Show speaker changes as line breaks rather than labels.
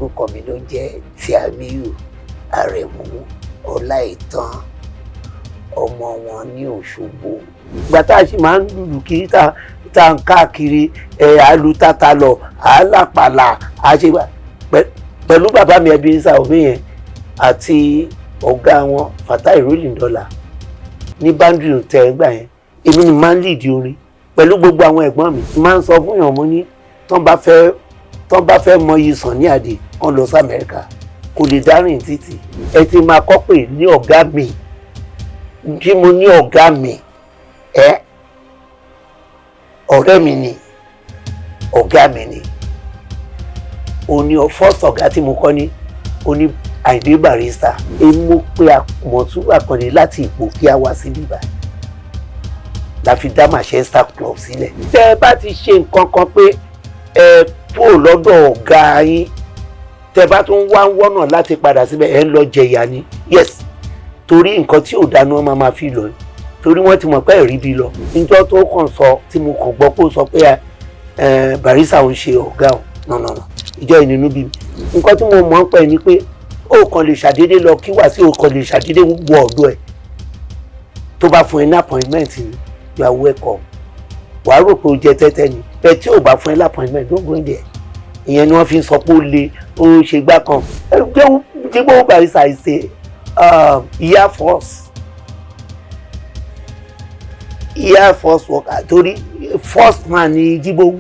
orúkọ mi ló jẹ́ Tiamiyu Aremu Ọláìtàn ọmọ wọn ní Òṣogbo. Ìgbà tá a sì máa ń lùlù kiri tá a ń káàkiri alutata lọ alápàlà àṣegbà pẹ̀lú bàbá mi Ebenezer Obey yẹn àti ọ̀gá wọn Fatai Rolling Dollar ní boundary tẹ̀ ẹ́ gbà yẹn. Èmi ni máa ń lead orin pẹ̀lú gbogbo àwọn ẹ̀gbọ́n mi. Máa ń sọ fún yàn mo ní tán bá fẹ́ mọ iye Sunny Ade wọ́n lọ sí Amẹ́ríkà kò lè dárìn títì. Ẹ ti máa kọ́ pé ní ọ̀gá mi tí mo ní ọ̀gá mi ọ̀rẹ́ mi ni ọ̀gá mi ni. Òní first ọ̀gá tí mo kọ́ ní oní Àyìndé Barrister. Èmi mo pe Àmọ̀tún Àkàndé láti Ìpò kí a wá sí bíbá la fi dá Manchester Club sílẹ̀. Tẹ́ ẹ bá ti ṣe nǹkan kan pé ẹ kúrò lọ́dọ̀ ọ̀gá yín tẹ́ bá tún wá ń wọ́nà láti padà síbẹ̀ ẹ ń lọ jẹ̀yà ni. Yes, torí nǹkan tí ò dáná wọn máa fi lọ torí wọ́n ti mọ̀ pé ẹ̀rí bí lọ. Níjọ́ tó kàn sọ tí mo kàn gbọ́ pé ó sọ pé Barrister ń ṣe ọ̀gá o no ìjọ ìnínú bí mi. Nǹkan tí mo mọ̀ ń pẹ́ ni pé ó kàn lè ṣàdédé lọ kí Wasiu ó kàn lè ṣàdédé wọ ọ̀dọ̀ ẹ̀ tó bá fún ẹ ní appointment ni you are welcome. Wàá rò pé ó jẹ tẹ́tẹ́ ni bẹ́ẹ̀ tí ò bá fún ẹ ní appointment don't go in there. Ìyẹn ni wọ́n fi ń sọ pé ó le ó ṣe gbá kan. Jíbó Barrister ṣe Air Force worker torí first man ni Jíbó